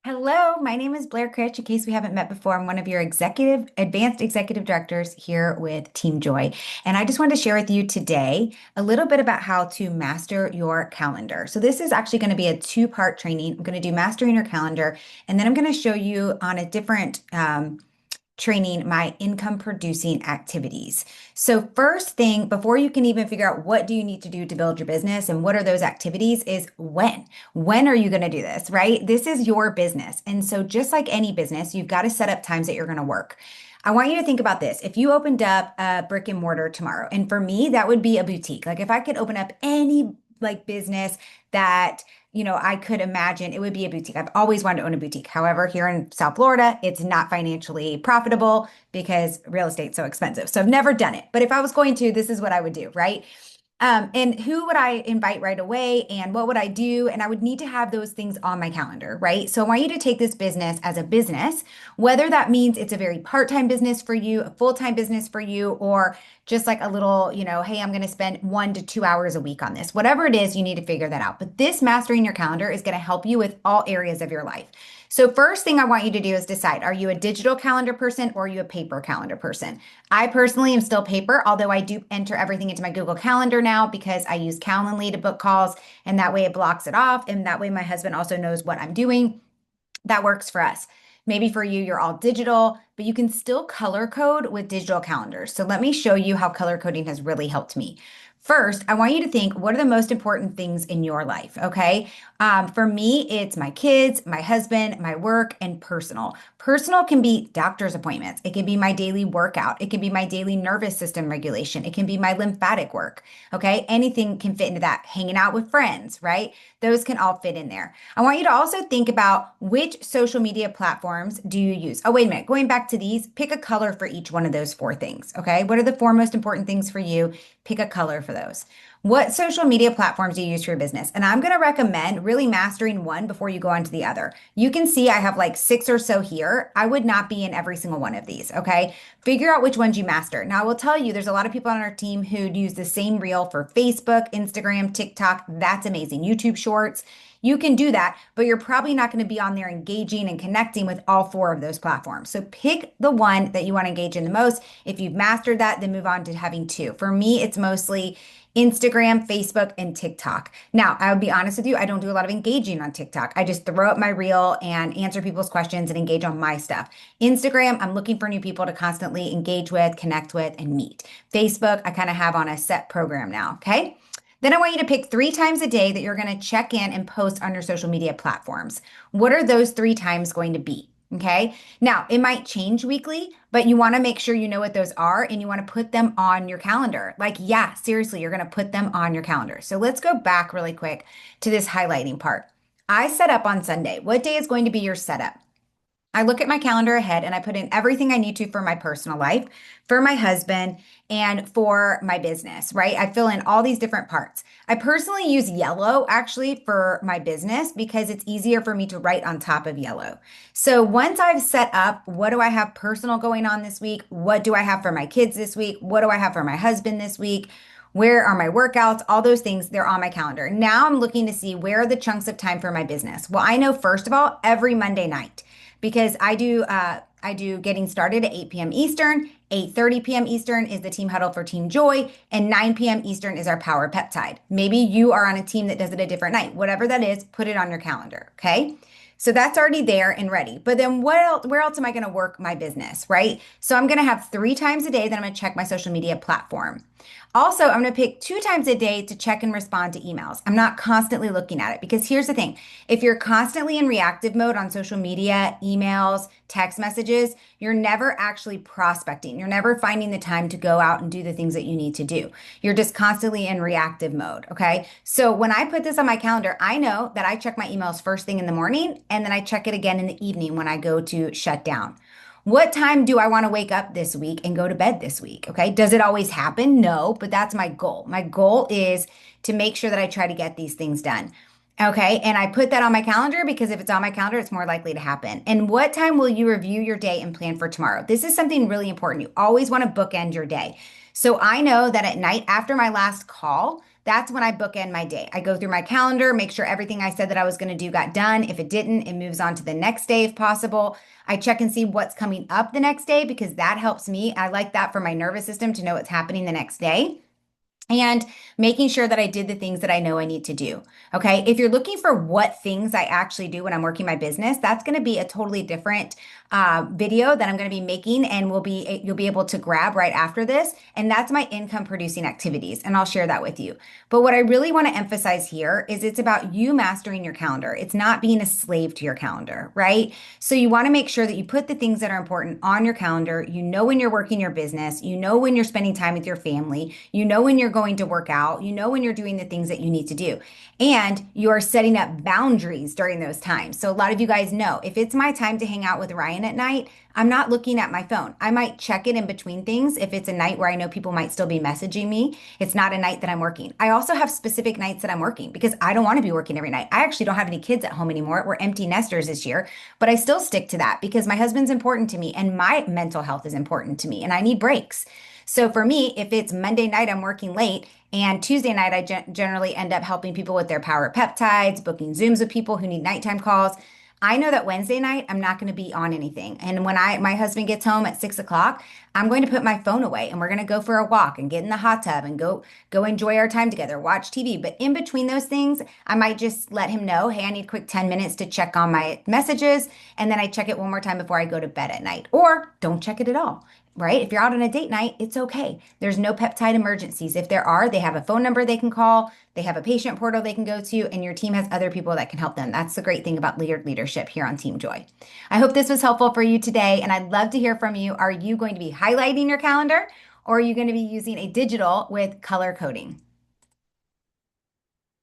Hello, my name is Blair Critch. In case we haven't met before, I'm one of your advanced executive directors here with Team Joy. And I just wanted to share with you today a little bit about how to master your calendar. So this is actually going to be a two-part training. I'm going to do mastering your calendar, and then I'm going to show you on a different training my income producing activities. So first thing, before you can even figure out what do you need to do to build your business and what are those activities is when. When are you going to do this, right? This is your business. And so just like any business, you've got to set up times that you're going to work. I want you to think about this. If you opened up a brick and mortar tomorrow, and for me, that would be a boutique. Like if I could open up any business that I could imagine, it would be a boutique. I've always wanted to own a boutique. However, here in South Florida, it's not financially profitable because real estate's so expensive. So I've never done it. But if I was going to, this is what I would do, right? And who would I invite right away? And what would I do? And I would need to have those things on my calendar, right? So I want you to take this business as a business, whether that means it's a very part-time business for you, a full-time business for you, or just like a little, hey, I'm going to spend 1 to 2 hours a week on this. Whatever it is, you need to figure that out. But this mastering your calendar is going to help you with all areas of your life. So first thing I want you to do is decide, are you a digital calendar person or are you a paper calendar person? I personally am still paper, although I do enter everything into my Google Calendar now because I use Calendly to book calls and that way it blocks it off. And that way my husband also knows what I'm doing. That works for us. Maybe for you, you're all digital, but you can still color code with digital calendars. So let me show you how color coding has really helped me. First, I want you to think, what are the most important things in your life? Okay. For me, it's my kids, my husband, my work, and personal. Personal can be doctor's appointments. It can be my daily workout. It can be my daily nervous system regulation. It can be my lymphatic work. Okay. Anything can fit into that. Hanging out with friends, right? Those can all fit in there. I want you to also think about which social media platforms do you use? Oh, wait a minute. Going back to these, pick a color for each one of those four things. Okay. What are the four most important things for you? Pick a color for those. What social media platforms do you use for your business? And I'm going to recommend really mastering one before you go on to the other. You can see I have like 6 or so here. I would not be in every single one of these. Okay. Figure out which ones you master. Now, I will tell you, there's a lot of people on our team who use the same reel for Facebook, Instagram, TikTok. That's amazing. YouTube Shorts. You can do that, but you're probably not going to be on there engaging and connecting with all four of those platforms. So pick the one that you want to engage in the most. If you've mastered that, then move on to having two. For me, it's mostly Instagram, Facebook, and TikTok. Now, I would be honest with you, I don't do a lot of engaging on TikTok. I just throw up my reel and answer people's questions and engage on my stuff. Instagram, I'm looking for new people to constantly engage with, connect with, and meet. Facebook, I kind of have on a set program now. Okay. Then I want you to pick 3 times a day that you're going to check in and post on your social media platforms. What are those 3 times going to be? Okay. Now, it might change weekly, but you want to make sure you know what those are and you want to put them on your calendar. Like, yeah, seriously, you're going to put them on your calendar. So let's go back really quick to this highlighting part. I set up on Sunday. What day is going to be your setup? I look at my calendar ahead and I put in everything I need to for my personal life, for my husband, and for my business, right? I fill in all these different parts. I personally use yellow actually for my business because it's easier for me to write on top of yellow. So once I've set up, what do I have personal going on this week? What do I have for my kids this week? What do I have for my husband this week? Where are my workouts? All those things, they're on my calendar. Now I'm looking to see where are the chunks of time for my business. Well, I know first of all, every Monday night because I do getting started at 8 p.m. Eastern. 8:30 p.m. Eastern is the team huddle for Team Joy, and 9 p.m. Eastern is our power peptide. Maybe you are on a team that does it a different night. Whatever that is, put it on your calendar, okay? So that's already there and ready. But then what else, where else am I going to work my business, right? So I'm going to have 3 times a day that I'm going to check my social media platform. Also, I'm going to pick 2 times a day to check and respond to emails. I'm not constantly looking at it because here's the thing. If you're constantly in reactive mode on social media, emails, text messages, you're never actually prospecting. You're never finding the time to go out and do the things that you need to do. You're just constantly in reactive mode. Okay. So when I put this on my calendar, I know that I check my emails first thing in the morning and then I check it again in the evening when I go to shut down. What time do I want to wake up this week and go to bed this week? Okay. Does it always happen? No, but that's my goal. My goal is to make sure that I try to get these things done. Okay. And I put that on my calendar because if it's on my calendar, it's more likely to happen. And what time will you review your day and plan for tomorrow? This is something really important. You always want to bookend your day. So I know that at night after my last call, that's when I bookend my day. I go through my calendar, make sure everything I said that I was going to do got done. If it didn't, it moves on to the next day if possible. I check and see what's coming up the next day because that helps me. I like that for my nervous system to know what's happening the next day and making sure that I did the things that I know I need to do. Okay. If you're looking for what things I actually do when I'm working my business, that's going to be a totally different video that I'm going to be making and you'll be able to grab right after this. And that's my income producing activities. And I'll share that with you. But what I really want to emphasize here is it's about you mastering your calendar. It's not being a slave to your calendar, right? So you want to make sure that you put the things that are important on your calendar. You know when you're working your business, you know when you're spending time with your family, you know when you're going to work out, you know when you're doing the things that you need to do. And you are setting up boundaries during those times. So a lot of you guys know if it's my time to hang out with Ryan at night, I'm not looking at my phone. I might check it in between things if it's a night where I know people might still be messaging me. It's not a night that I'm working. I also have specific nights that I'm working because I don't want to be working every night. I actually don't have any kids at home anymore. We're empty nesters this year, but I still stick to that because my husband's important to me and my mental health is important to me and I need breaks. So for me, if it's Monday night, I'm working late, and Tuesday night, I generally end up helping people with their power peptides, booking Zooms with people who need nighttime calls. I know that Wednesday night, I'm not going to be on anything. And when my husband gets home at 6 o'clock, I'm going to put my phone away and we're going to go for a walk and get in the hot tub and go enjoy our time together, watch TV. But in between those things, I might just let him know, hey, I need a quick 10 minutes to check on my messages. And then I check it one more time before I go to bed at night. Or don't check it at all. Right? If you're out on a date night, it's okay. There's no peptide emergencies. If there are, they have a phone number they can call, they have a patient portal they can go to, and your team has other people that can help them. That's the great thing about leadership here on Team Joy. I hope this was helpful for you today, and I'd love to hear from you. Are you going to be highlighting your calendar, or are you going to be using a digital with color coding?